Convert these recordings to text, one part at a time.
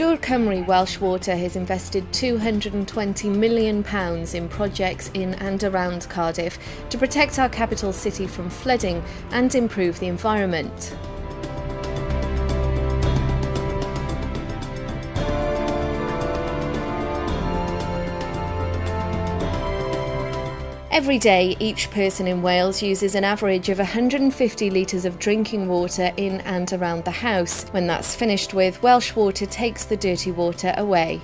Dŵr Cymru Welsh Water has invested £220 million in projects in and around Cardiff to protect our capital city from flooding and improve the environment. Every day, each person in Wales uses an average of 150 litres of drinking water in and around the house. When that's finished with, Welsh Water takes the dirty water away.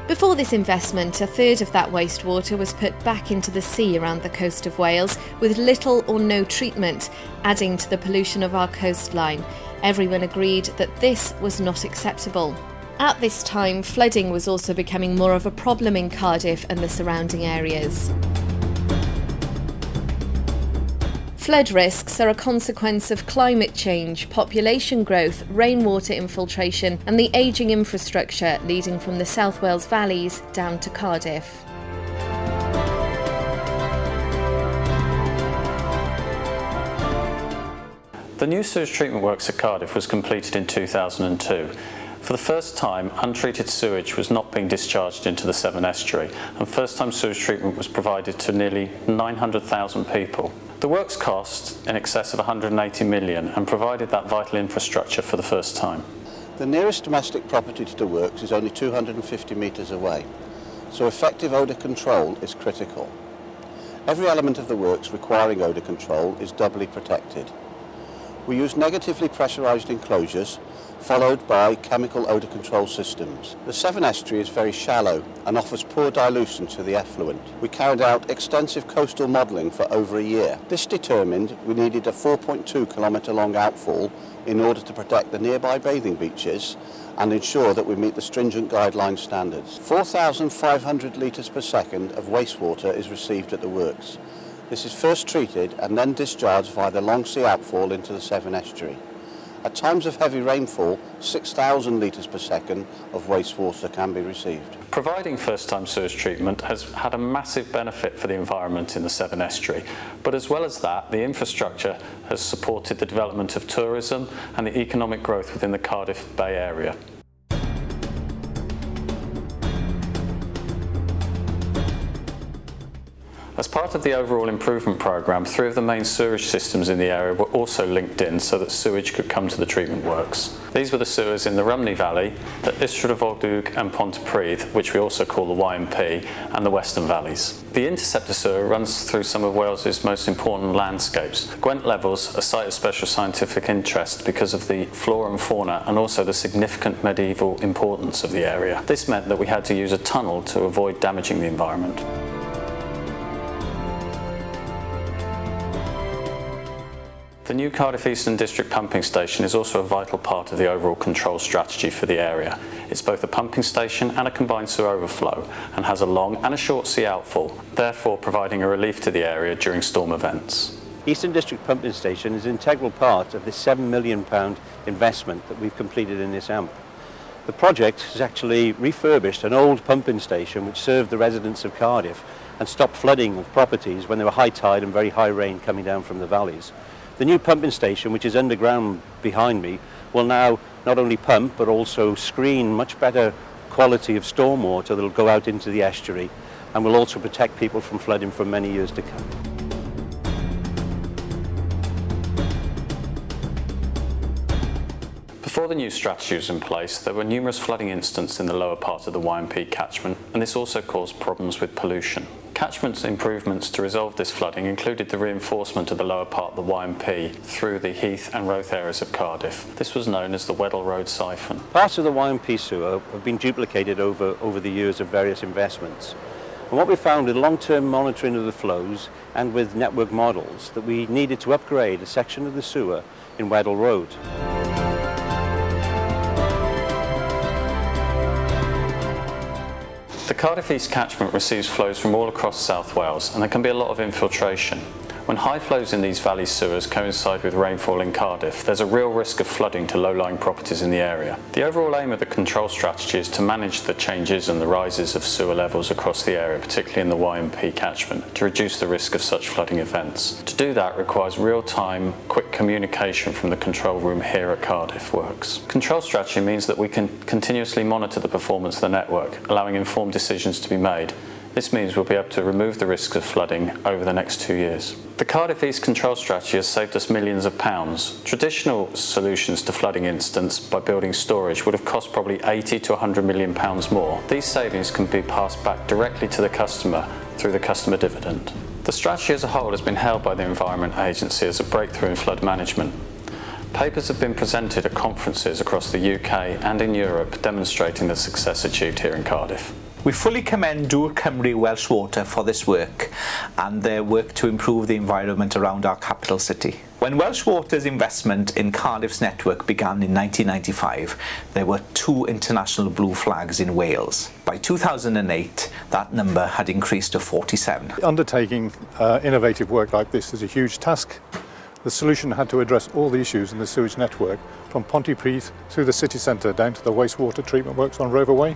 Before this investment, a third of that wastewater was put back into the sea around the coast of Wales with little or no treatment, adding to the pollution of our coastline. Everyone agreed that this was not acceptable. At this time, flooding was also becoming more of a problem in Cardiff and the surrounding areas. Flood risks are a consequence of climate change, population growth, rainwater infiltration and the ageing infrastructure leading from the South Wales valleys down to Cardiff. The new sewage treatment works at Cardiff was completed in 2002. For the first time, untreated sewage was not being discharged into the Severn Estuary, and first-time sewage treatment was provided to nearly 900,000 people. The works cost in excess of £180 million and provided that vital infrastructure for the first time. The nearest domestic property to the works is only 250 metres away, so effective odour control is critical. Every element of the works requiring odour control is doubly protected. We use negatively pressurised enclosures followed by chemical odour control systems. The Severn Estuary is very shallow and offers poor dilution to the effluent. We carried out extensive coastal modelling for over a year. This determined we needed a 4.2 kilometre long outfall in order to protect the nearby bathing beaches and ensure that we meet the stringent guideline standards. 4,500 litres per second of wastewater is received at the works. This is first treated and then discharged via the long sea outfall into the Severn Estuary. At times of heavy rainfall, 6,000 litres per second of wastewater can be received. Providing first-time sewage treatment has had a massive benefit for the environment in the Severn Estuary, but as well as that, the infrastructure has supported the development of tourism and the economic growth within the Cardiff Bay area. As part of the overall improvement programme, 3 of the main sewerage systems in the area were also linked in so that sewage could come to the treatment works. These were the sewers in the Rhymney Valley, the Ystrad of Ogdwg and Pontypridd, which we also call the YMP, and the Western Valleys. The interceptor sewer runs through some of Wales's most important landscapes. Gwent Levels, a site of special scientific interest because of the flora and fauna and also the significant medieval importance of the area. This meant that we had to use a tunnel to avoid damaging the environment. The new Cardiff Eastern District pumping station is also a vital part of the overall control strategy for the area. It's both a pumping station and a combined sewer overflow and has a long and a short sea outfall, therefore providing a relief to the area during storm events. Eastern District Pumping Station is an integral part of this £7 million investment that we've completed in this AMP. The project has actually refurbished an old pumping station which served the residents of Cardiff and stopped flooding of properties when there were high tide and very high rain coming down from the valleys. The new pumping station, which is underground behind me, will now not only pump but also screen much better quality of stormwater that will go out into the estuary and will also protect people from flooding for many years to come. Before the new strategy was in place, there were numerous flooding incidents in the lower part of the YMP catchment, and this also caused problems with pollution. Catchment improvements to resolve this flooding included the reinforcement of the lower part of the YMP through the Heath and Roath areas of Cardiff. This was known as the Weddell Road Siphon. Parts of the YMP sewer have been duplicated over the years of various investments. And what we found with long-term monitoring of the flows and with network models that we needed to upgrade a section of the sewer in Weddell Road. The Cardiff East catchment receives flows from all across South Wales and there can be a lot of infiltration. When high flows in these valley sewers coincide with rainfall in Cardiff, there's a real risk of flooding to low-lying properties in the area. The overall aim of the control strategy is to manage the changes and the rises of sewer levels across the area, particularly in the Y&P catchment, to reduce the risk of such flooding events. To do that requires real-time, quick communication from the control room here at Cardiff Works. Control strategy means that we can continuously monitor the performance of the network, allowing informed decisions to be made. This means we'll be able to remove the risks of flooding over the next 2 years. The Cardiff East control strategy has saved us millions of pounds. Traditional solutions to flooding incidents by building storage would have cost probably 80 to 100 million pounds more. These savings can be passed back directly to the customer through the customer dividend. The strategy as a whole has been hailed by the Environment Agency as a breakthrough in flood management. Papers have been presented at conferences across the UK and in Europe demonstrating the success achieved here in Cardiff. We fully commend Dŵr Cymru Welsh Water for this work and their work to improve the environment around our capital city. When Welsh Water's investment in Cardiff's network began in 1995, there were 2 international blue flags in Wales. By 2008, that number had increased to 47. Undertaking innovative work like this is a huge task. The solution had to address all the issues in the sewage network, from Pontypridd through the city centre down to the wastewater treatment works on Rover Way.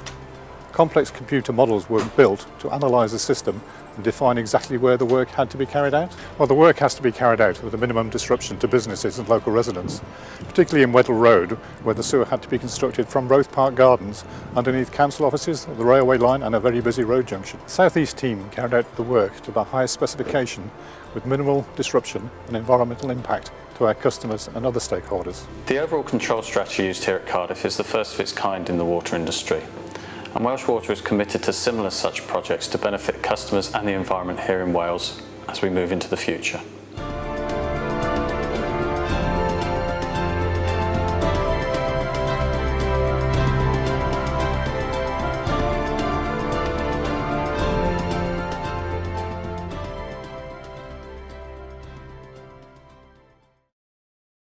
Complex computer models were built to analyse the system and define exactly where the work had to be carried out. Well, the work has to be carried out with a minimum disruption to businesses and local residents, particularly in Weddell Road, where the sewer had to be constructed from Roath Park Gardens underneath council offices, the railway line and a very busy road junction. The South East team carried out the work to the highest specification with minimal disruption and environmental impact to our customers and other stakeholders. The overall control strategy used here at Cardiff is the first of its kind in the water industry. And Welsh Water is committed to similar such projects to benefit customers and the environment here in Wales as we move into the future.